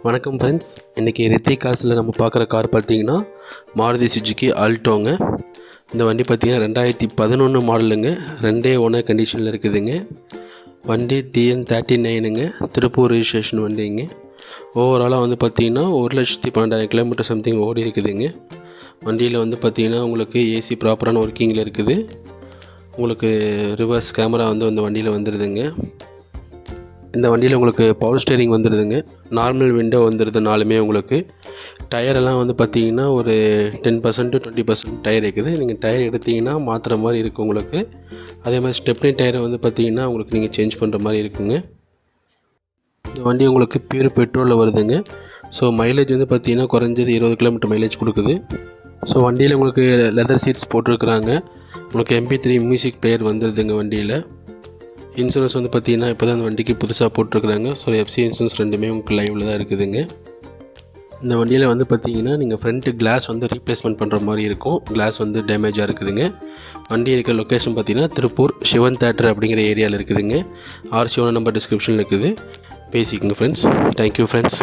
வணக்கம் ஃப்ரெண்ட்ஸ், இன்றைக்கி ரித்திக் கார்ஸில் நம்ம பார்க்குற கார் பார்த்திங்கன்னா மாருதி சுஜுகி ஆல்டோங்க. இந்த வண்டி பார்த்திங்கன்னா 2011 மாடலுங்க. 2 ஓனர் கண்டிஷனில் இருக்குதுங்க. வண்டி TN39ங்க, திருப்பூர் ரிஜிஸ்ட்ரேஷன் வண்டிங்க. ஓவராலாக வந்து பார்த்திங்கன்னா 1,12,000 கிலோமீட்டர் சம்திங் ஓடி இருக்குதுங்க. வண்டியில் வந்து பார்த்திங்கன்னா உங்களுக்கு ஏசி ப்ராப்பரான ஒர்க்கிங்கில் இருக்குது. உங்களுக்கு ரிவர்ஸ் கேமரா வந்து அந்த வண்டியில் வந்துடுதுங்க. இந்த வண்டியில் உங்களுக்கு பவர் ஸ்டேரிங் வந்துடுதுங்க. நார்மல் விண்டோ வந்துடுது நாலுமே. உங்களுக்கு டயரெல்லாம் வந்து பார்த்திங்கன்னா ஒரு 10% to 20% டயர் இருக்குது. நீங்கள் டயர் எடுத்திங்கன்னா மாற்றுற மாதிரி இருக்குது உங்களுக்கு. அதே மாதிரி ஸ்டெப்னி டயரை வந்து பார்த்திங்கன்னா உங்களுக்கு நீங்கள் சேஞ்ச் பண்ணுற மாதிரி இருக்குங்க. இந்த வண்டி உங்களுக்கு பியூர் பெட்ரோலில் வருதுங்க. ஸோ மைலேஜ் வந்து பார்த்திங்கன்னா குறைஞ்சது 20 கிலோமீட்டர் மைலேஜ் கொடுக்குது. ஸோ வண்டியில் உங்களுக்கு லெதர் சீட்ஸ் போட்டிருக்குறாங்க. உங்களுக்கு MP3 மியூசிக் பிளேயர் வந்துடுதுங்க வண்டியில். இன்சூரன்ஸ் வந்து பார்த்திங்கன்னா இப்போ தான் அந்த வண்டிக்கு புதுசாக போட்டிருக்குறாங்க. ஸோ FC இன்சூரன்ஸ் ரெண்டுமே உங்களுக்கு லைவில் தான் இருக்குதுங்க. இந்த வண்டியில் வந்து பார்த்திங்கன்னா நீங்கள் ஃப்ரண்ட்டு கிளாஸ் வந்து ரீப்ளேஸ்மெண்ட் பண்ணுற மாதிரி இருக்கும். கிளாஸ் வந்து டேமேஜாக இருக்குதுங்க. வண்டி இருக்க லொக்கேஷன் பார்த்திங்கன்னா திருப்பூர் சிவன் தேட்டர் அப்படிங்கிற ஏரியாவில் இருக்குதுங்க. RC ஓனர் நம்பர் டிஸ்கிரிப்ஷனில் இருக்குது. பேசிக்கங்க ஃப்ரெண்ட்ஸ். Thank you friends.